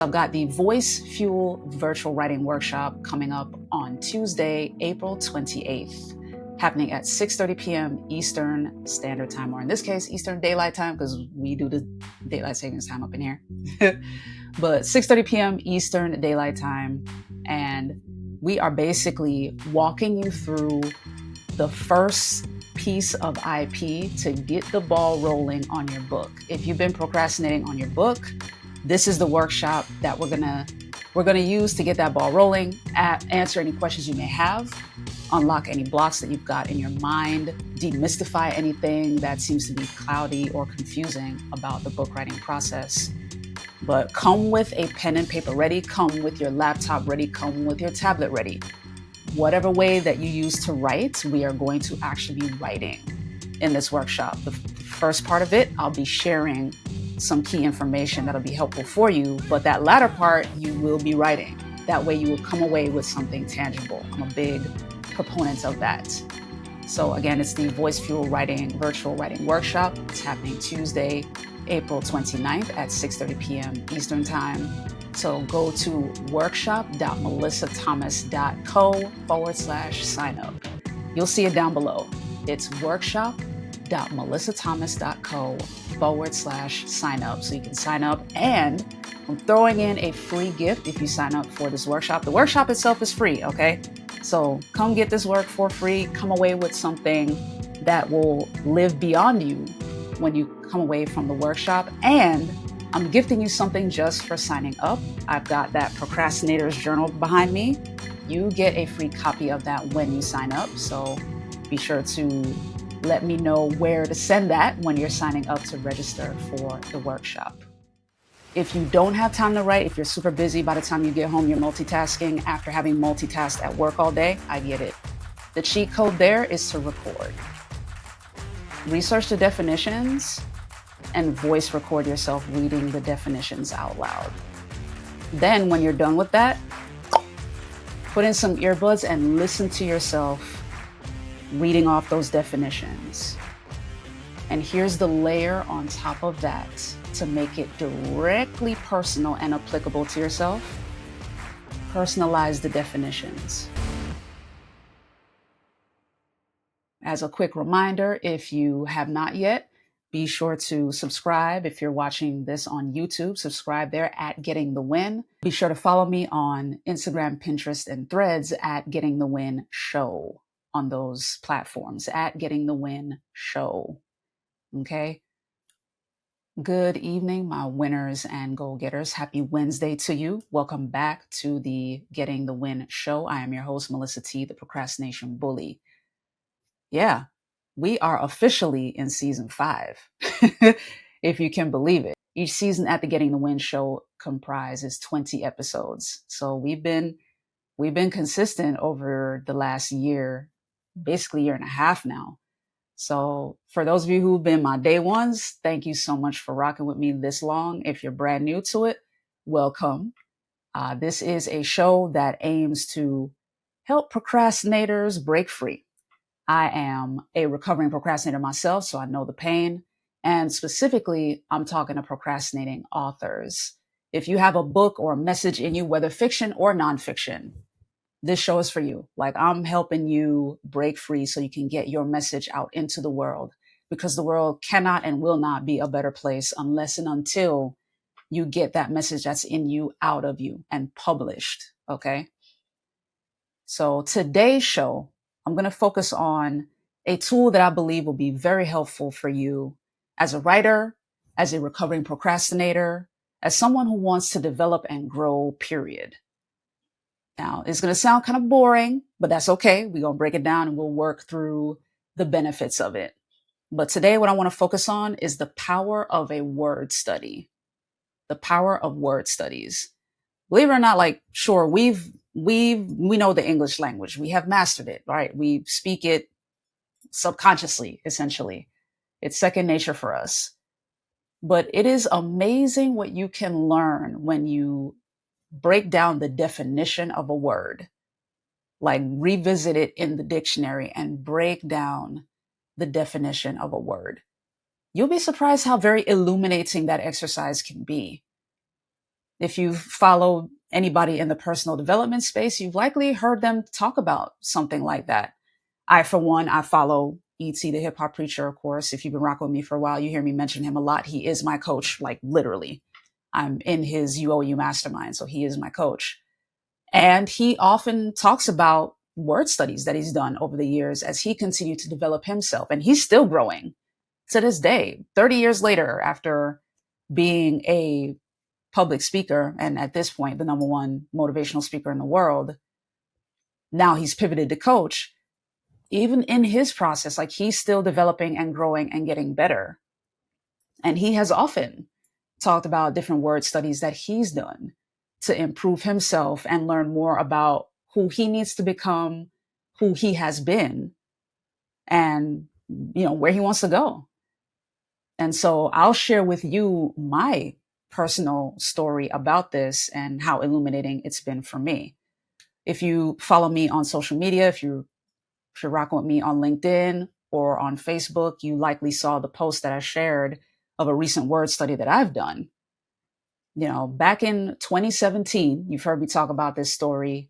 I've got the Voice Fuel Virtual Writing Workshop coming up on Tuesday, April 28th, happening at 6:30 p.m. Eastern Standard Time, or in this case, Eastern Daylight Time, because we do the Daylight Savings Time up in here. But 6:30 p.m. Eastern Daylight Time, and we are basically walking you through the first piece of IP to get the ball rolling on your book. If you've been procrastinating on your book, this is the workshop that we're gonna use to get that ball rolling, answer any questions you may have, unlock any blocks that you've got in your mind, demystify anything that seems to be cloudy or confusing about the book writing process. But come with a pen and paper ready, come with your laptop ready, come with your tablet ready. Whatever way that you use to write, we are going to actually be writing in this workshop. The first part of it, I'll be sharing some key information that'll be helpful for you, but that latter part, you will be writing. That way you will come away with something tangible. I'm a big proponent of that. So again, it's the Voice Fuel Virtual Writing Workshop. It's happening Tuesday, April 29th at 6:30 p.m. Eastern Time. So go to workshop.melissathomas.co/sign up. You'll see it down below. It's workshop.melissathomas.co/sign up. So you can sign up, and I'm throwing in a free gift if you sign up for this workshop. The workshop itself is free, okay? So come get this work for free. Come away with something that will live beyond you when you come away from the workshop. And I'm gifting you something just for signing up. I've got that procrastinator's journal behind me. You get a free copy of that when you sign up. So be sure to let me know where to send that when you're signing up to register for the workshop. If you don't have time to write, if you're super busy, by the time you get home, you're multitasking after having multitasked at work all day, I get it. The cheat code there is to record. Research the definitions and voice record yourself reading the definitions out loud. Then when you're done with that, put in some earbuds and listen to yourself reading off those definitions. And here's the layer on top of that to make it directly personal and applicable to yourself. Personalize the definitions. As a quick reminder, if you have not yet, be sure to subscribe. If you're watching this on YouTube, subscribe there at Getting the Win. Be sure to follow me on Instagram, Pinterest, and Threads at Getting the Win Show on those platforms, at Getting the Win Show. Okay? Good evening, my winners and goal-getters. Happy Wednesday to you. Welcome back to the Getting the Win Show. I am your host, Melissa T, the Procrastination Bully. Yeah. We are officially in season 5, if you can believe it. Each season at the Getting the Win Show comprises 20 episodes. So we've been consistent over the last year, basically year and a half now. So for those of you who've been my day ones, thank you so much for rocking with me this long. If you're brand new to it, welcome. This is a show that aims to help procrastinators break free. I am a recovering procrastinator myself, so I know the pain. And specifically, I'm talking to procrastinating authors. If you have a book or a message in you, whether fiction or nonfiction, this show is for you. Like, I'm helping you break free so you can get your message out into the world, because the world cannot and will not be a better place unless and until you get that message that's in you out of you and published. Okay. So today's show, I'm going to focus on a tool that I believe will be very helpful for you as a writer, as a recovering procrastinator, as someone who wants to develop and grow, period. Now, it's going to sound kind of boring, but that's okay. We're going to break it down and we'll work through the benefits of it. But today, what I want to focus on is the power of a word study. The power of word studies. Believe it or not, like, sure, we know the English language. We have mastered it, right? We speak it subconsciously, essentially. It's second nature for us. But it is amazing what you can learn when you break down the definition of a word, like revisit it in the dictionary and break down the definition of a word. You'll be surprised how very illuminating that exercise can be. If you've followed anybody in the personal development space, you've likely heard them talk about something like that. I, for one, I follow E.T., the hip hop preacher, of course. If you've been rocking with me for a while, you hear me mention him a lot. He is my coach, like literally. I'm in his UOU mastermind, so he is my coach. And he often talks about word studies that he's done over the years as he continued to develop himself. And he's still growing to this day, 30 years later, after being a public speaker and at this point, the number one motivational speaker in the world. Now he's pivoted to coach. Even in his process, like he's still developing and growing and getting better. And he has often talked about different word studies that he's done to improve himself and learn more about who he needs to become, who he has been, and where he wants to go. And so I'll share with you my personal story about this and how illuminating it's been for me. If you follow me on social media, if you're rocking with me on LinkedIn or on Facebook, you likely saw the post that I shared of a recent word study that I've done. Back in 2017, you've heard me talk about this story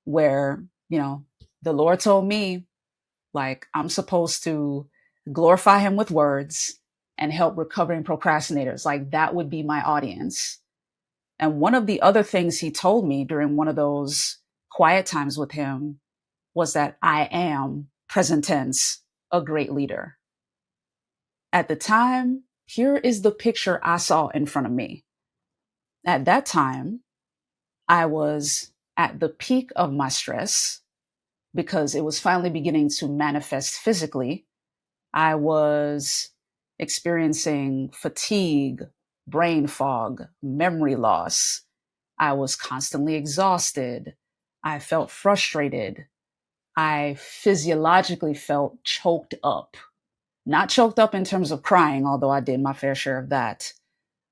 where, the Lord told me, like, I'm supposed to glorify him with words and help recovering procrastinators. Like, that would be my audience. And one of the other things he told me during one of those quiet times with him was that I am, present tense, a great leader. At the time, here is the picture I saw in front of me. At that time, I was at the peak of my stress because it was finally beginning to manifest physically. I was experiencing fatigue, brain fog, memory loss. I was constantly exhausted. I felt frustrated. I physiologically felt choked up. Not choked up in terms of crying, although I did my fair share of that,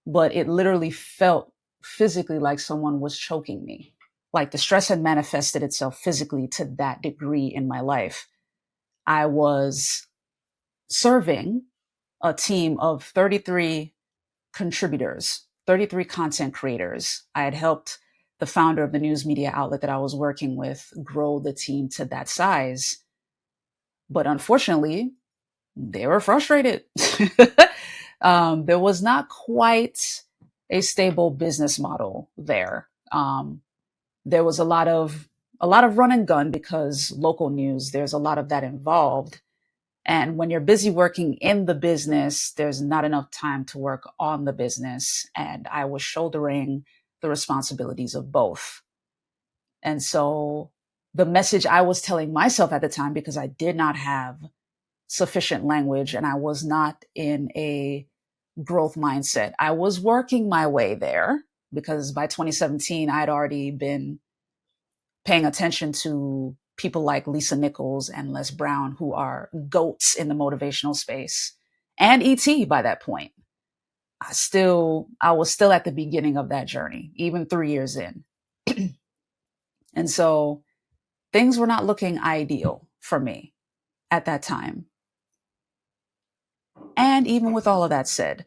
but it literally felt physically like someone was choking me. Like the stress had manifested itself physically to that degree in my life. I was serving a team of 33 contributors, 33 content creators. I had helped the founder of the news media outlet that I was working with grow the team to that size. But unfortunately, they were frustrated. There was not quite a stable business model there. There was a lot of run and gun because local news, there's a lot of that involved. And when you're busy working in the business, there's not enough time to work on the business. And I was shouldering the responsibilities of both. And so the message I was telling myself at the time, because I did not have sufficient language and I was not in a growth mindset, I was working my way there because by 2017, I'd already been paying attention to people like Lisa Nichols and Les Brown, who are goats in the motivational space, and ET by that point. I was still at the beginning of that journey, even 3 years in. And so things were not looking ideal for me at that time. And even with all of that said,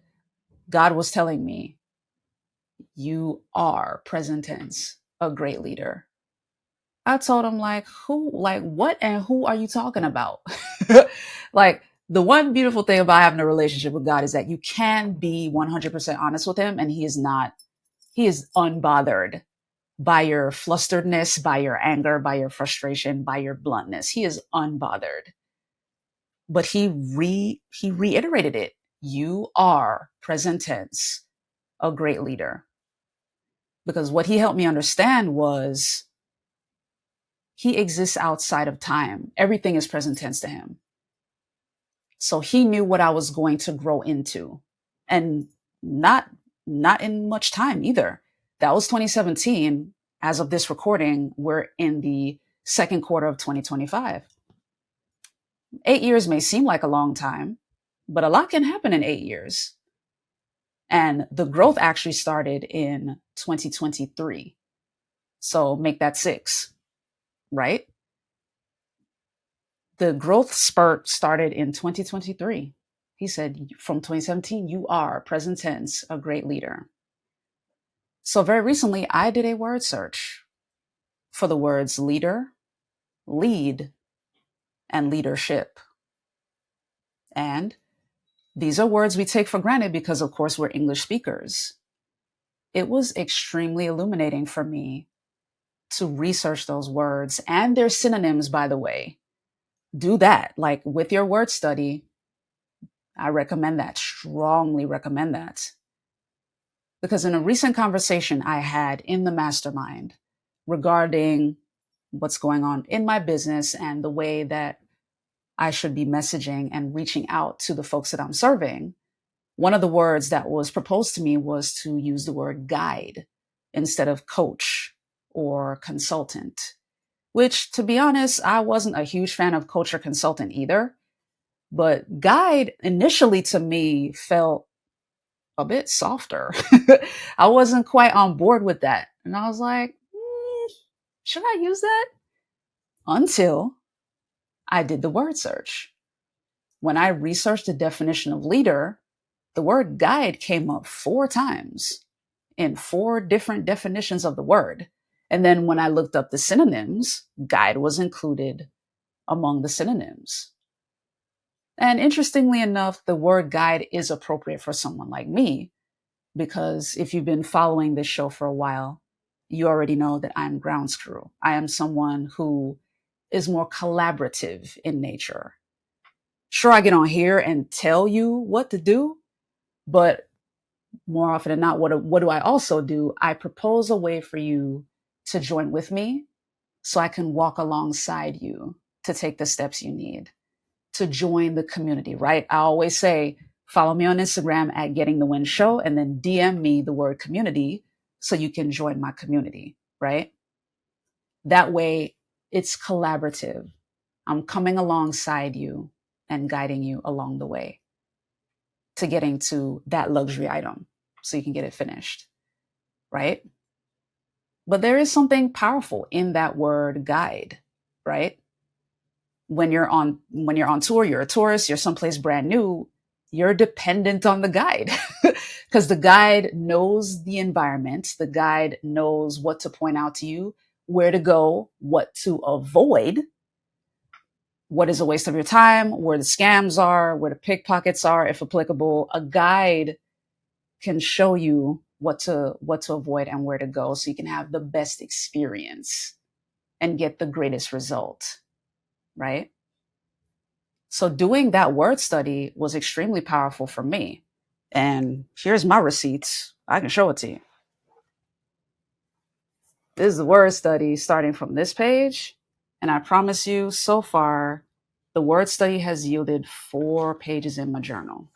God was telling me, you are, present tense, a great leader. I told him, like, what and who are you talking about? Like, the one beautiful thing about having a relationship with God is that you can be 100% honest with him, and he is unbothered by your flusteredness, by your anger, by your frustration, by your bluntness. He is unbothered. But he reiterated it. You are, present tense, a great leader. Because what he helped me understand was he exists outside of time. Everything is present tense to him. So he knew what I was going to grow into, and not in much time either. That was 2017. As of this recording, we're in the second quarter of 2025. 8 years may seem like a long time, but a lot can happen in 8 years. And the growth actually started in 2023. So make that 6, right? The growth spurt started in 2023. He said, from 2017, you are, present tense, a great leader. So very recently, I did a word search for the words leader, lead, and leadership. And these are words we take for granted because, of course, we're English speakers. It was extremely illuminating for me to research those words and their synonyms, by the way. Do that. Like with your word study, I recommend that, strongly recommend that. Because in a recent conversation I had in the mastermind regarding what's going on in my business and the way that I should be messaging and reaching out to the folks that I'm serving, one of the words that was proposed to me was to use the word guide instead of coach or consultant, which, to be honest, I wasn't a huge fan of coach or consultant either. But guide initially to me felt a bit softer. I wasn't quite on board with that. And I was like, should I use that? Until I did the word search. When I researched the definition of leader, the word guide came up 4 times in 4 different definitions of the word. And then when I looked up the synonyms, guide was included among the synonyms. And interestingly enough, the word guide is appropriate for someone like me, because if you've been following this show for a while, you already know that I'm ground screw. I am someone who is more collaborative in nature. Sure, I get on here and tell you what to do, but more often than not, what do I also do? I propose a way for you to join with me so I can walk alongside you to take the steps you need to join the community, right? I always say, follow me on Instagram at Getting the Win Show and then DM me the word community so you can join my community, right? That way it's collaborative. I'm coming alongside you and guiding you along the way to getting to that luxury item so you can get it finished, right? But there is something powerful in that word guide, right? When you're on tour, you're a tourist, you're someplace brand new, you're dependent on the guide because the guide knows the environment, the guide knows what to point out to you, where to go, what to avoid, what is a waste of your time, where the scams are, where the pickpockets are, if applicable. A guide can show you what to avoid and where to go so you can have the best experience and get the greatest result, right? So doing that word study was extremely powerful for me. And here's my receipts. I can show it to you. This is the word study starting from this page. And I promise you, so far, the word study has yielded 4 pages in my journal.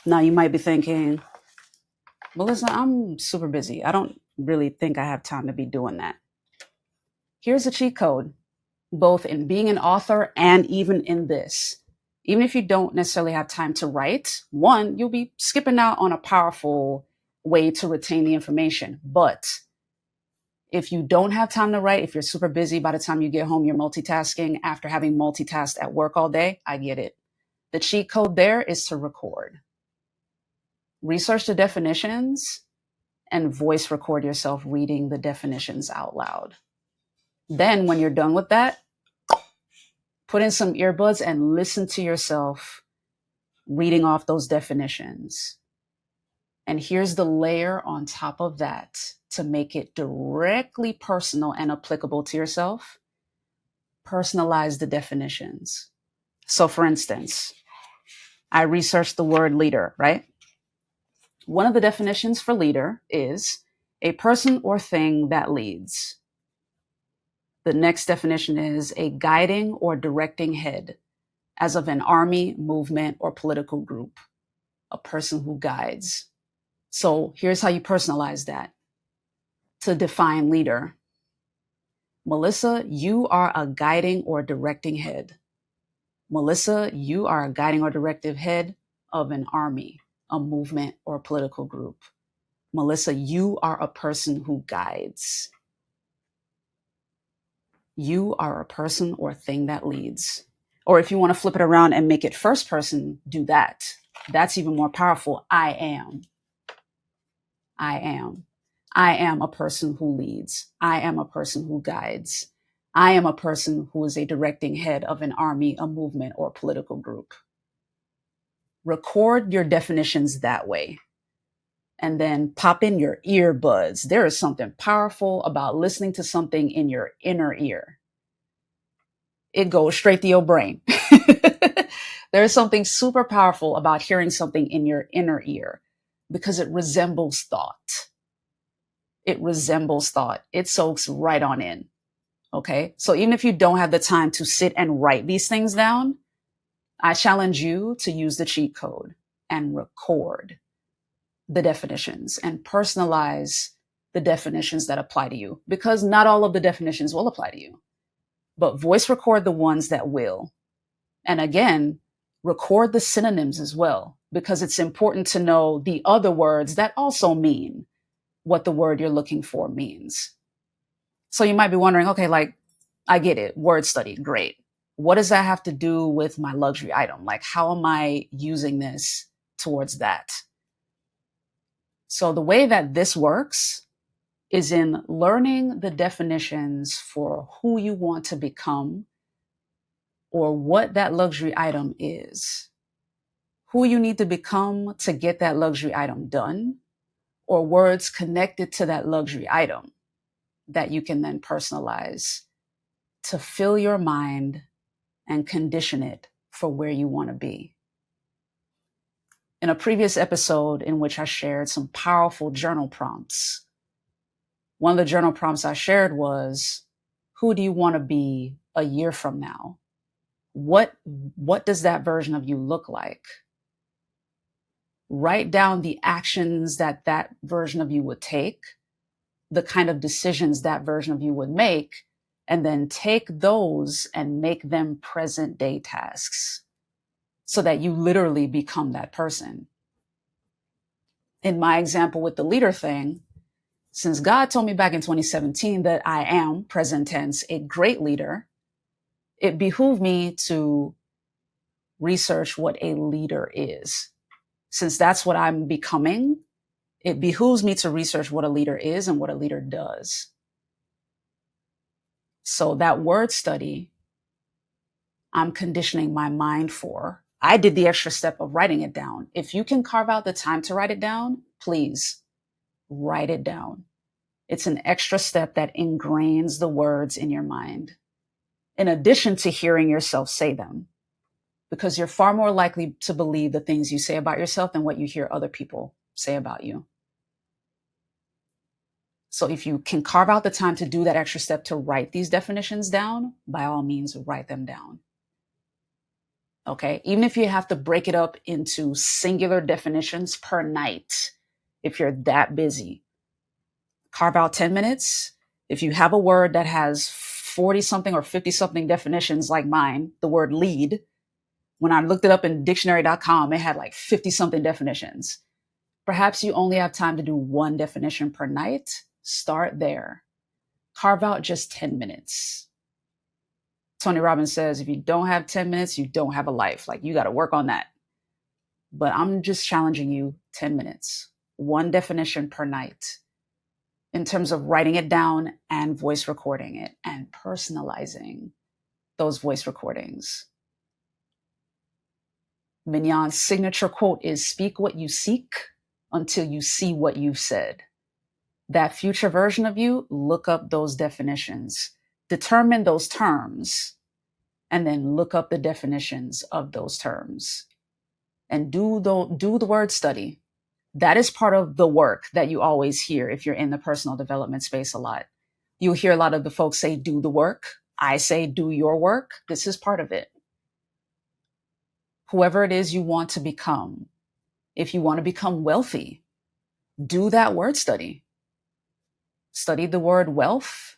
Now you might be thinking, Melissa, I'm super busy. I don't really think I have time to be doing that. Here's a cheat code, both in being an author and even in this. Even if you don't necessarily have time to write, one, you'll be skipping out on a powerful way to retain the information. But if you don't have time to write, if you're super busy, by the time you get home, you're multitasking after having multitasked at work all day, I get it. The cheat code there is to record. Research the definitions and voice record yourself reading the definitions out loud. Then when you're done with that, put in some earbuds and listen to yourself reading off those definitions. And here's the layer on top of that to make it directly personal and applicable to yourself. Personalize the definitions. So for instance, I researched the word leader, right? One of the definitions for leader is a person or thing that leads. The next definition is a guiding or directing head, as of an army, movement, or political group, a person who guides. So here's how you personalize that. To define leader, Melissa, you are a guiding or directing head. Melissa, you are a guiding or directive head of an army, a movement, or a political group. Melissa, you are a person who guides. You are a person or thing that leads. Or if you want to flip it around and make it first person, do that. That's even more powerful. I am. I am. I am a person who leads. I am a person who guides. I am a person who is a directing head of an army, a movement, or a political group. Record your definitions that way. And then pop in your earbuds. There is something powerful about listening to something in your inner ear. It goes straight to your brain. There's something super powerful about hearing something in your inner ear because it resembles thought. It resembles thought. It soaks right on in. Okay. So even if you don't have the time to sit and write these things down, I challenge you to use the cheat code and record the definitions and personalize the definitions that apply to you, because not all of the definitions will apply to you, but voice record the ones that will. And again, record the synonyms as well, because it's important to know the other words that also mean what the word you're looking for means. So you might be wondering, okay, like, I get it. Word study. Great. What does that have to do with my luxury item? Like, how am I using this towards that? So the way that this works is in learning the definitions for who you want to become or what that luxury item is, who you need to become to get that luxury item done, or words connected to that luxury item that you can then personalize to fill your mind and condition it for where you want to be. In a previous episode in which I shared some powerful journal prompts, one of the journal prompts I shared was, who do you want to be a year from now? What does that version of you look like? Write down the actions that version of you would take, the kind of decisions that version of you would make, and then take those and make them present day tasks so that you literally become that person. In my example with the leader thing, since God told me back in 2017 that I am, present tense, a great leader, it behooved me to research what a leader is. Since that's what I'm becoming, it behooves me to research what a leader is and what a leader does. So that word study, I'm conditioning my mind for. I did the extra step of writing it down. If you can carve out the time to write it down, please write it down. It's an extra step that ingrains the words in your mind, in addition to hearing yourself say them, because you're far more likely to believe the things you say about yourself than what you hear other people say about you. So if you can carve out the time to do that extra step to write these definitions down, by all means, write them down. Okay. Even if you have to break it up into singular definitions per night, if you're that busy, carve out 10 minutes. If you have a word that has 40 something or 50 something definitions like mine, the word lead, when I looked it up in dictionary.com, it had like 50 something definitions. Perhaps you only have time to do one definition per night. Start there. Carve out just 10 minutes. Tony Robbins says, if you don't have 10 minutes, you don't have a life. Like, you got to work on that. But I'm just challenging you, 10 minutes, one definition per night, in terms of writing it down and voice recording it and personalizing those voice recordings. Mignon's signature quote is, speak what you seek until you see what you've said. That future version of you, look up those definitions, determine those terms, and then look up the definitions of those terms and do the word study. That is part of the work that you always hear if you're in the personal development space a lot. You'll hear a lot of the folks say, do the work. I say, do your work. This is part of it. Whoever it is you want to become, if you want to become wealthy, do that word study. Study the word wealth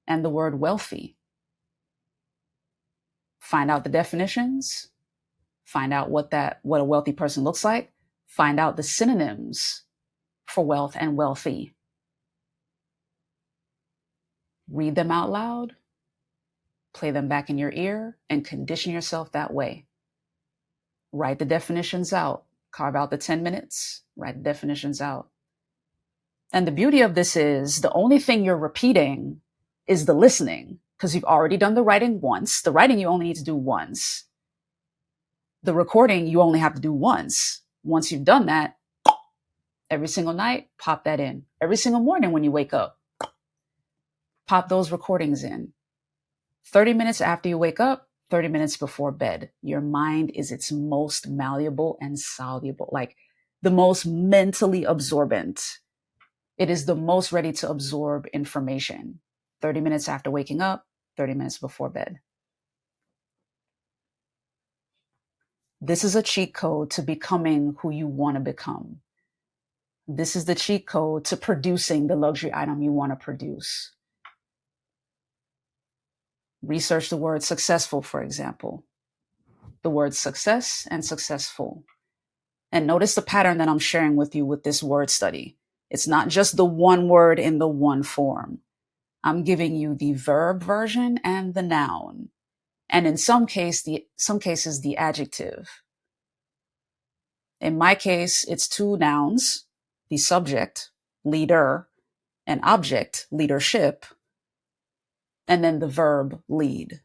and the word wealthy. Find out the definitions. Find out what a wealthy person looks like. Find out the synonyms for wealth and wealthy. Read them out loud play them back in your ear, and condition yourself that way. Write the definitions out. Carve out the 10 minutes, write the definitions out. And the beauty of this is the only thing you're repeating is the listening, because you've already done the writing once. The writing you only need to do once. The recording you only have to do once. Once you've done that, every single night, pop that in. Every single morning when you wake up, pop those recordings in. 30 minutes after you wake up, 30 minutes before bed. Your mind is its most malleable and soluble, like the most mentally absorbent. It is the most ready to absorb information. 30 minutes after waking up, 30 minutes before bed. This is a cheat code to becoming who you want to become. This is the cheat code to producing the luxury item you want to produce. Research the word successful, for example. The word success and successful. And notice the pattern that I'm sharing with you with this word study. It's not just the one word in the one form. I'm giving you the verb version and the noun. And in some cases, the adjective. In my case, it's two nouns, the subject, leader, and object, leadership, and then the verb, lead.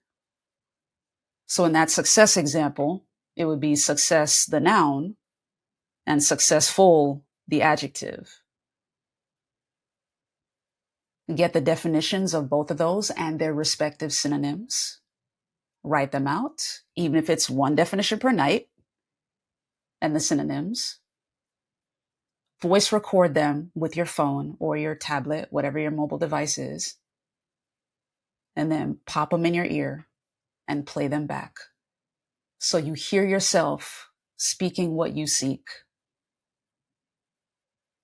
So in that success example, it would be success, the noun, and successful, the adjective. Get the definitions of both of those and their respective synonyms. Write them out, even if it's one definition per night, and the synonyms. Voice record them with your phone or your tablet, whatever your mobile device is, and then pop them in your ear and play them back. So you hear yourself speaking what you seek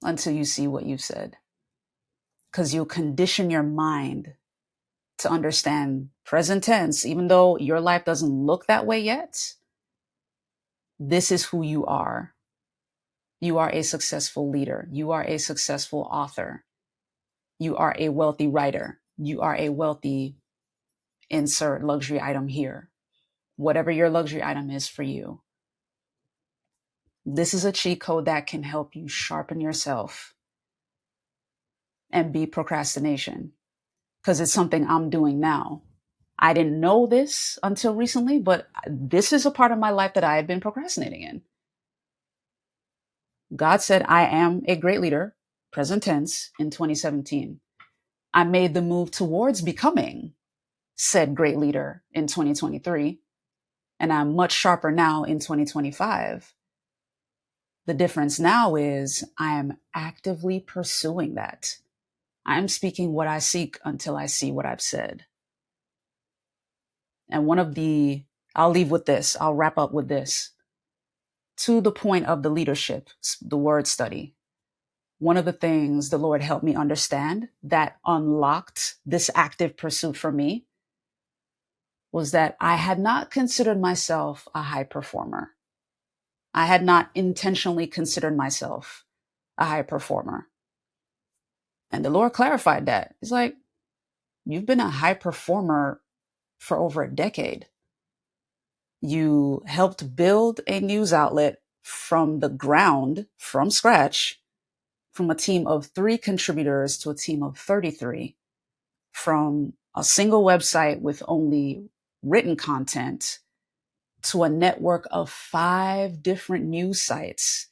until you see what you've said. Because you'll condition your mind to understand present tense, even though your life doesn't look that way yet. This is who you are. You are a successful leader. You are a successful author. You are a wealthy writer. You are a wealthy insert luxury item here. Whatever your luxury item is for you. This is a cheat code that can help you sharpen yourself and beat procrastination, because it's something I'm doing now. I didn't know this until recently, but this is a part of my life that I had been procrastinating in. God said, I am a great leader, present tense, in 2017. I made the move towards becoming said great leader in 2023, and I'm much sharper now in 2025. The difference now is I am actively pursuing that. I am speaking what I seek until I see what I've said. And I'll leave with this, I'll wrap up with this. To the point of the leadership, the word study, one of the things the Lord helped me understand that unlocked this active pursuit for me was that I had not considered myself a high performer. I had not intentionally considered myself a high performer. And the Lord clarified that. He's like, you've been a high performer for over a decade. You helped build a news outlet from the ground, from scratch, from a team of 3 contributors to a team of 33, from a single website with only written content to a network of 5 different news sites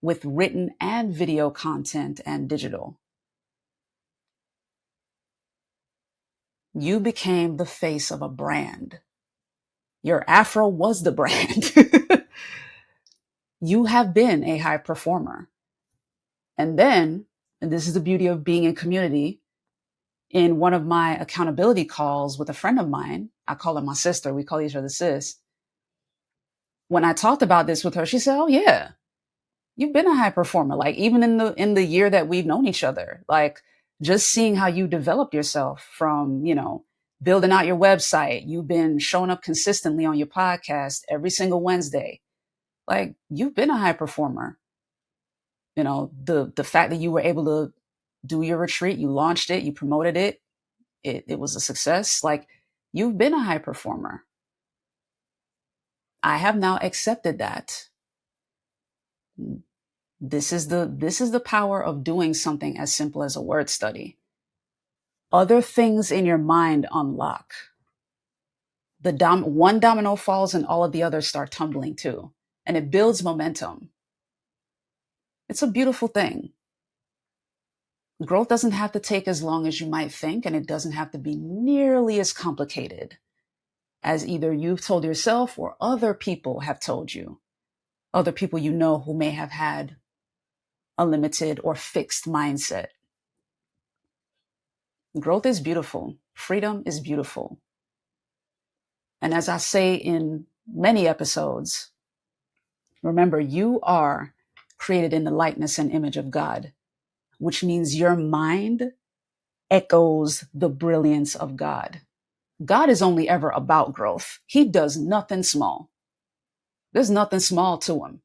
with written and video content and digital. You became the face of a brand. Your afro was the brand. You have been a high performer. And then, and this is the beauty of being in community, in one of my accountability calls with a friend of mine, I call her my sister, we call each other sis. When I talked about this with her, she said, oh yeah, you've been a high performer. Like even in the year that we've known each other, like just seeing how you developed yourself from, building out your website. You've been showing up consistently on your podcast every single Wednesday. Like you've been a high performer. The fact that you were able to do your retreat, you launched it, you promoted it, it was a success. Like You've been a high performer. I have now accepted that. This is the power of doing something as simple as a word study. Other things in your mind unlock. One domino falls and all of the others start tumbling too. And it builds momentum. It's a beautiful thing. Growth doesn't have to take as long as you might think, and it doesn't have to be nearly as complicated as either you've told yourself or other people have told you. Other people you know who may have had a limited or fixed mindset. Growth is beautiful. Freedom is beautiful. And as I say in many episodes, remember, you are created in the likeness and image of God, which means your mind echoes the brilliance of God. God is only ever about growth. He does nothing small. There's nothing small to him.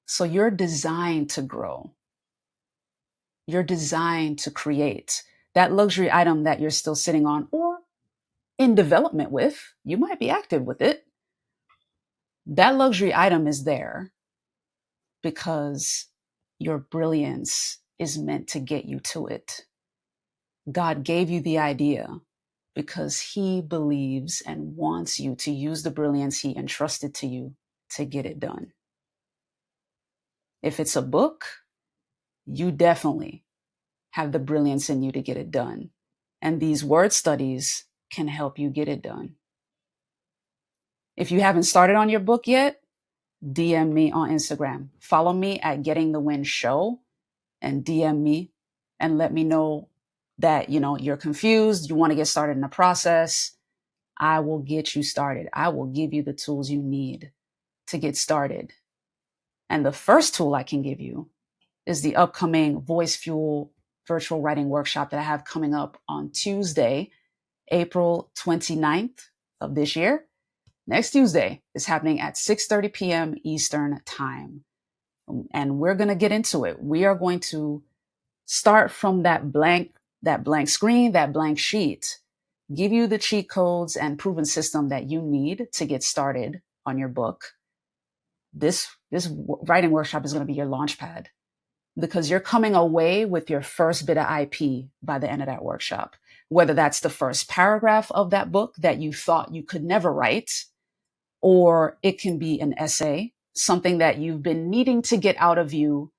So you're designed to grow. You're designed to create. That luxury item that you're still sitting on or in development with, you might be active with it. That luxury item is there because your brilliance is meant to get you to it. God gave you the idea because he believes and wants you to use the brilliance he entrusted to you to get it done. If it's a book, you definitely have the brilliance in you to get it done. And these word studies can help you get it done. If you haven't started on your book yet, DM me on Instagram. Follow me at Getting the Win Show and DM me and let me know that, you're confused, you want to get started in the process. I will get you started. I will give you the tools you need to get started. And the first tool I can give you is the upcoming Voice Fuel virtual writing workshop that I have coming up on Tuesday, April 29th of this year. Next Tuesday is happening at 6:30 p.m. Eastern time. And we're going to get into it. We are going to start from that blank screen, that blank sheet, give you the cheat codes and proven system that you need to get started on your book. This writing workshop is going to be your launchpad because you're coming away with your first bit of IP by the end of that workshop. Whether that's the first paragraph of that book that you thought you could never write, or it can be an essay, something that you've been needing to get out of you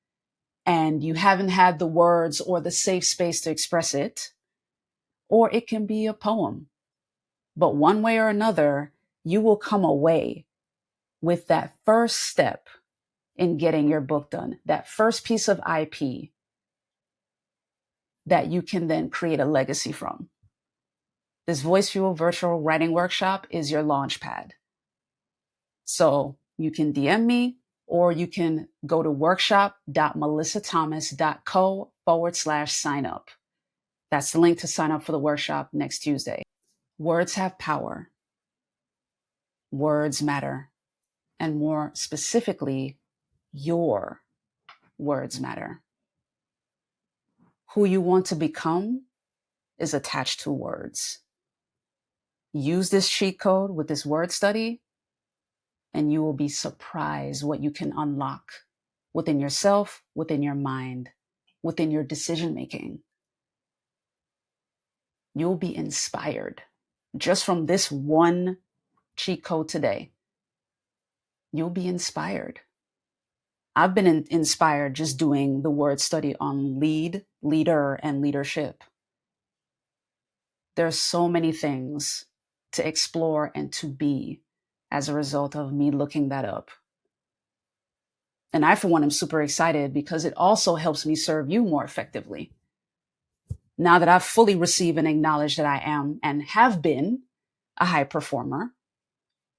and you haven't had the words or the safe space to express it, or it can be a poem. But one way or another, you will come away with that first step in getting your book done, that first piece of IP that you can then create a legacy from. This Voice Fuel virtual writing workshop is your launch pad. So you can DM me or you can go to workshop.melissathomas.co/sign up. That's the link to sign up for the workshop next Tuesday. Words have power. Words matter. And more specifically, your words matter. Who you want to become is attached to words. Use this cheat code with this word study, and you will be surprised what you can unlock within yourself, within your mind, within your decision making. You'll be inspired just from this one cheat code today. You'll be inspired. I've been inspired just doing the word study on lead, leader, and leadership. There's so many things to explore and to be as a result of me looking that up. And I, for one, am super excited because it also helps me serve you more effectively. Now that I've fully received and acknowledged that I am and have been a high performer,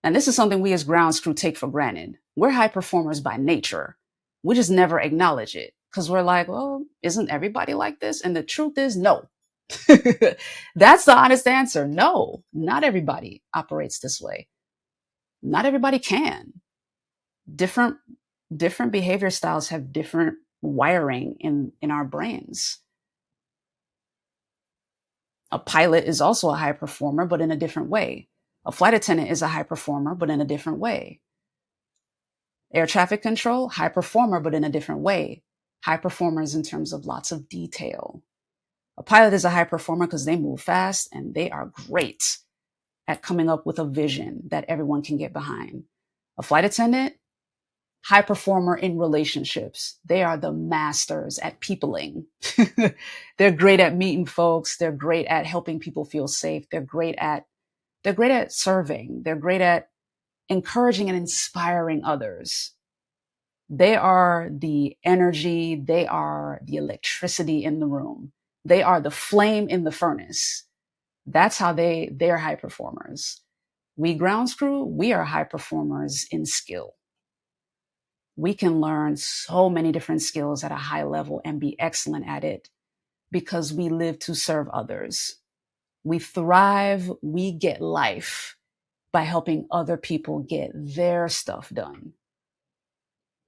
and this is something we as ground crew take for granted. We're high performers by nature. We just never acknowledge it because we're like, well, isn't everybody like this? And the truth is, no. That's the honest answer. No, not everybody operates this way. Not everybody can. Different behavior styles have different wiring in our brains. A pilot is also a high performer, but in a different way. A flight attendant is a high performer, but in a different way. Air traffic control, high performer, but in a different way. High performers in terms of lots of detail. A pilot is a high performer because they move fast and they are great at coming up with a vision that everyone can get behind. A flight attendant, high performer in relationships. They are the masters at peopling. They're great at meeting folks. They're great at helping people feel safe. They're great at serving. They're great at encouraging and inspiring others. They are the energy. They are the electricity in the room. They are the flame in the furnace. That's how they're high performers. We grounds crew, we are high performers in skill. We can learn so many different skills at a high level and be excellent at it because we live to serve others. We thrive, we get life by helping other people get their stuff done,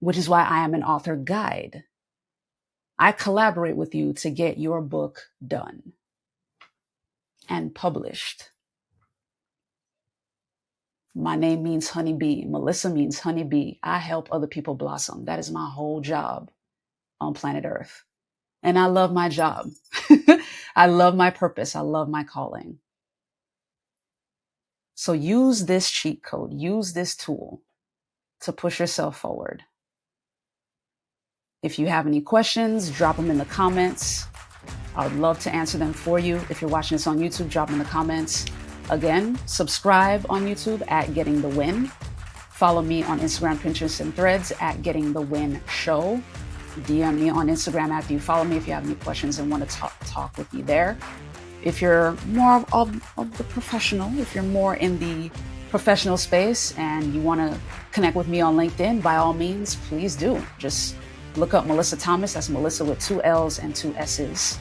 which is why I am an author guide. I collaborate with you to get your book done and published. My name means honeybee. Melissa means honeybee. I help other people blossom. That is my whole job on planet Earth. And I love my job. I love my purpose. I love my calling. So use this cheat code, use this tool to push yourself forward. If you have any questions, drop them in the comments. I would love to answer them for you. If you're watching this on YouTube, drop them in the comments. Again, subscribe on YouTube at Getting the Win. Follow me on Instagram, Pinterest, and Threads at Getting the Win Show. DM me on Instagram after you follow me if you have any questions and want to talk with me there. If you're more of the professional, if you're more in the professional space and you want to connect with me on LinkedIn, by all means, please do. Just look up Melissa Thomas. That's Melissa with 2 L's and 2 S's.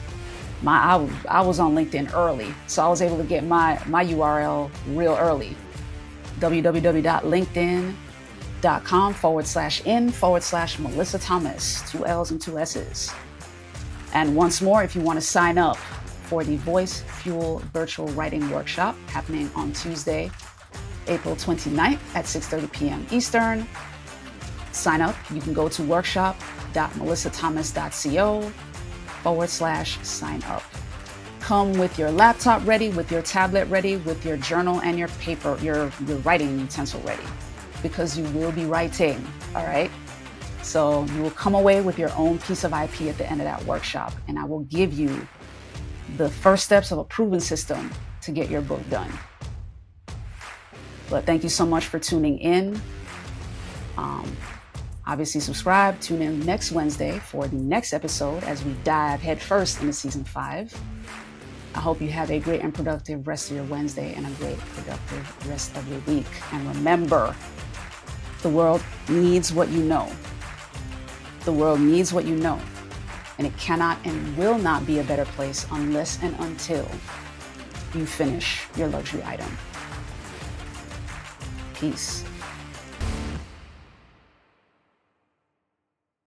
I was on LinkedIn early, so I was able to get my URL real early. www.linkedin.com/in/Melissa Thomas, 2 L's and 2 S's. And once more, if you want to sign up for the Voice Fuel Virtual Writing Workshop happening on Tuesday, April 29th at 6:30 p.m. Eastern, sign up. You can go to workshop.melissathomas.co/sign up. Come with your laptop ready, with your tablet ready, with your journal and your paper, your writing utensil ready, because you will be writing, all right? So you will come away with your own piece of IP at the end of that workshop, and I will give you the first steps of a proven system to get your book done. But thank you so much for tuning in. Obviously subscribe, tune in next Wednesday for the next episode as we dive headfirst into season 5. I hope you have a great and productive rest of your Wednesday and a great productive rest of your week. And remember, the world needs what you know. The world needs what you know. And it cannot and will not be a better place unless and until you finish your luxury item. Peace.